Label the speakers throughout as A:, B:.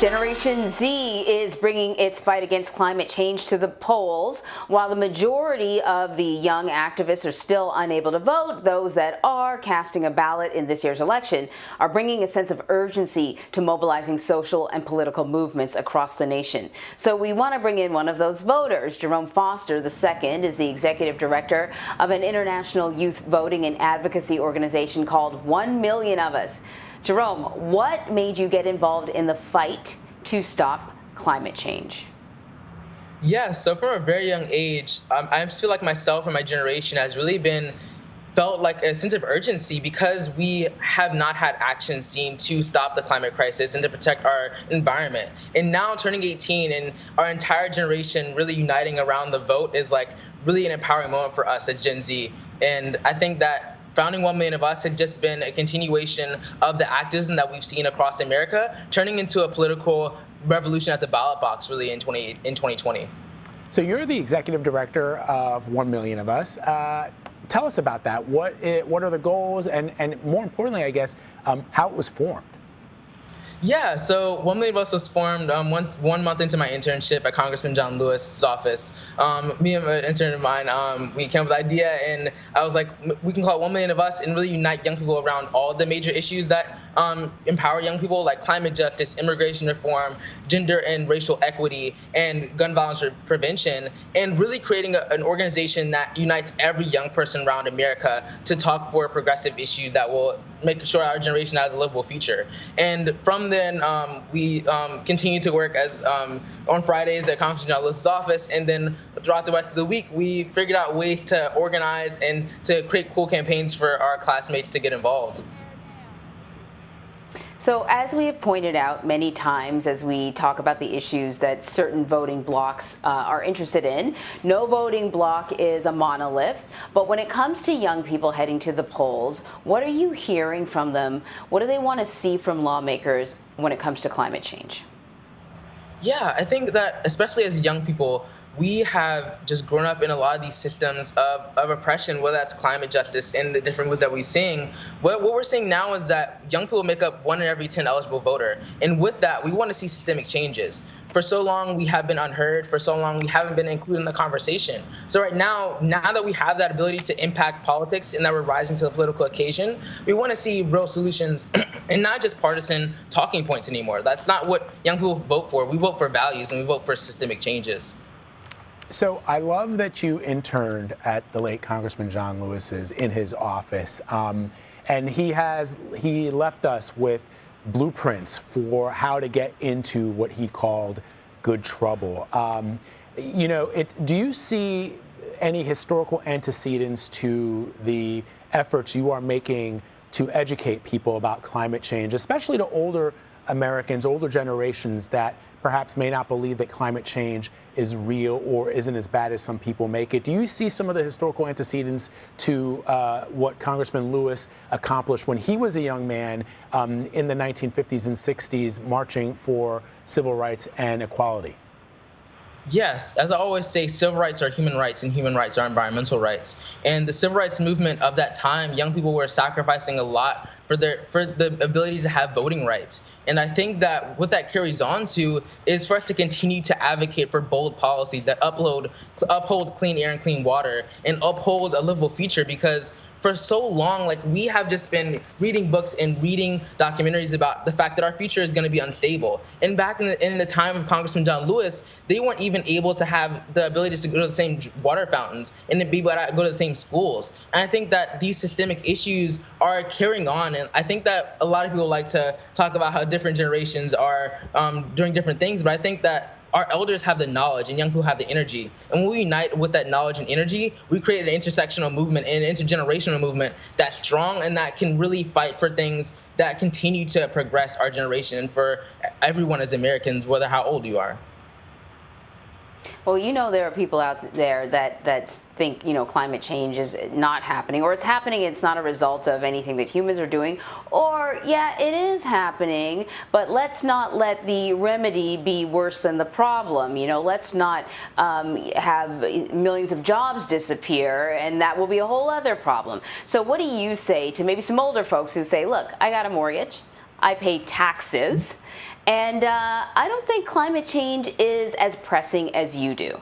A: Generation Z is bringing its fight against climate change to the polls. While the majority of the young activists are still unable to vote, those that are casting a ballot in this year's election are bringing a sense of urgency to mobilizing social and political movements across the nation. So we want to bring in one of those voters. Jerome Foster II is the executive director of an international youth voting and advocacy organization called 1 Million of Us. Jerome, what made you get involved in the fight to stop climate change?
B: Yeah, so from a very young age, I feel like myself and my generation has really felt like a sense of urgency because we have not had action seen to stop the climate crisis and to protect our environment. And now turning 18 and our entire generation really uniting around the vote is like really an empowering moment for us at Gen Z. And I think that founding 1 Million of Us has just been a continuation of the activism that we've seen across America, turning into a political revolution at the ballot box really in 2020.
C: So you're the executive director of 1 Million of Us. Tell us about that. What are the goals and more importantly, I guess, how it was formed?
B: Yeah, so 1 Million of Us was formed one month into my internship at Congressman John Lewis's office. Me and an intern of mine, we came up with the idea, and I was like, we can call it 1 Million of Us and really unite young people around all the major issues that empower young people, like climate justice, immigration reform, gender and racial equity, and gun violence prevention, and really creating an organization that unites every young person around America to talk for progressive issues that will make sure our generation has a livable future. And from then, we continue to work as on Fridays at Congressman John Lewis's office, and then throughout the rest of the week, we figured out ways to organize and to create cool campaigns for our classmates to get involved.
A: So as we have pointed out many times as we talk about the issues that certain voting blocs are interested in, no voting bloc is a monolith. But when it comes to young people heading to the polls, what are you hearing from them? What do they want to see from lawmakers when it comes to climate change?
B: Yeah, I think that especially as young people, we have just grown up in a lot of these systems of oppression, whether that's climate justice and the different moves that we're seeing. What we're seeing now is that young people make up 1 in every 10 eligible voter. And with that, we want to see systemic changes. For so long, we have been unheard. For so long, we haven't been included in the conversation. So right now that we have that ability to impact politics and that we're rising to the political occasion, we want to see real solutions and not just partisan talking points anymore. That's not what young people vote for. We vote for values and we vote for systemic changes.
C: So I love that you interned at the late Congressman John Lewis's in his office, and he left us with blueprints for how to get into what he called good trouble. Do you see any historical antecedents to the efforts you are making to educate people about climate change, especially to older Americans, older generations that perhaps may not believe that climate change is real or isn't as bad as some people make it? Do you see some of the historical antecedents to what Congressman Lewis accomplished when he was a young man in the 1950s and 60s marching for civil rights and equality?
B: Yes, as I always say, civil rights are human rights and human rights are environmental rights. And the civil rights movement of that time, young people were sacrificing a lot for the ability to have voting rights. And I think that what that carries on to is for us to continue to advocate for bold policies that uphold clean air and clean water and uphold a livable future, because for so long, we have just been reading books and reading documentaries about the fact that our future is going to be unstable. And back in the time of Congressman John Lewis, they weren't even able to have the ability to go to the same water fountains and to be able to go to the same schools. And I think that these systemic issues are carrying on. And I think that a lot of people like to talk about how different generations are doing different things, but I think that our elders have the knowledge and young people have the energy. And when we unite with that knowledge and energy, we create an intersectional movement and an intergenerational movement that's strong and that can really fight for things that continue to progress our generation and for everyone as Americans, whether how old you are.
A: Well, there are people out there that think, climate change is not happening, or it's happening, it's not a result of anything that humans are doing, or, yeah, it is happening, but let's not let the remedy be worse than the problem. Let's not have millions of jobs disappear, and that will be a whole other problem. So what do you say to maybe some older folks who say, look, I got a mortgage, I pay taxes, And I don't think climate change is as pressing as you do.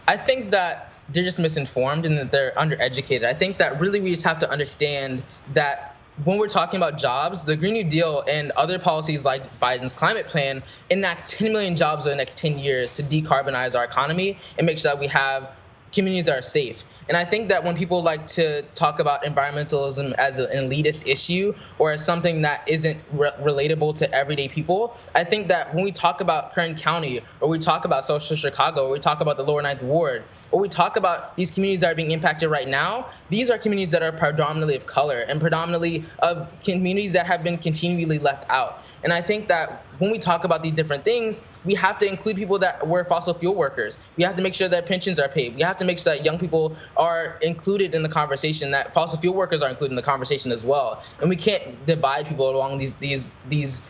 B: I think that they're just misinformed and that they're undereducated. I think that really we just have to understand that when we're talking about jobs, the Green New Deal and other policies like Biden's climate plan enact 10 million jobs over the next 10 years to decarbonize our economy and make sure that we have communities that are safe. And I think that when people like to talk about environmentalism as an elitist issue or as something that isn't relatable to everyday people, I think that when we talk about Kern County, or we talk about Social Chicago, or we talk about the Lower Ninth Ward, or we talk about these communities that are being impacted right now, these are communities that are predominantly of color and predominantly of communities that have been continually left out. And I think that when we talk about these different things, we have to include people that were fossil fuel workers. We have to make sure that pensions are paid. We have to make sure that young people are included in the conversation, that fossil fuel workers are included in the conversation as well. And we can't divide people along these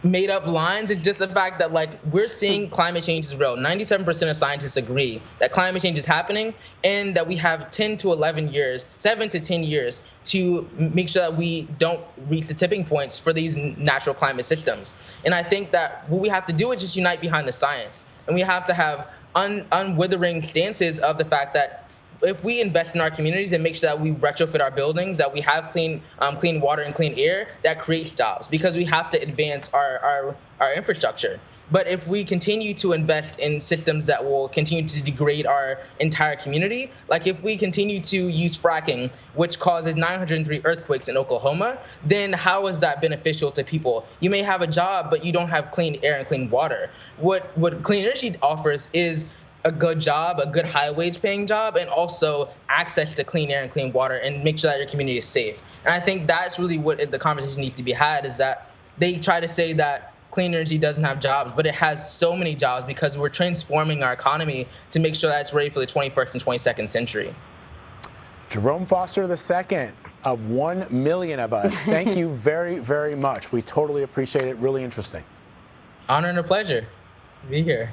B: made up lines. It's just the fact that like we're seeing climate change is real. 97% of scientists agree that climate change is happening and that we have 10 to 11 years, 7 to 10 years to make sure that we don't reach the tipping points for these natural climate systems. And I think that what we have to do is just unite behind the science. And we have to have unwithering stances of the fact that if we invest in our communities and make sure that we retrofit our buildings, that we have clean water and clean air, that creates jobs, because we have to advance our infrastructure. But if we continue to invest in systems that will continue to degrade our entire community, like if we continue to use fracking, which causes 903 earthquakes in Oklahoma, then how is that beneficial to people? You may have a job, but you don't have clean air and clean water. What clean energy offers is a good job, a good high wage paying job, and also access to clean air and clean water, and make sure that your community is safe. And I think that's really what the conversation needs to be had, is that they try to say that clean energy doesn't have jobs, but it has so many jobs because we're transforming our economy to make sure that it's ready for the 21st and 22nd century.
C: Jerome Foster II, of 1 million of us, thank you very, very much. We totally appreciate it. Really interesting.
B: Honor and a pleasure to be here.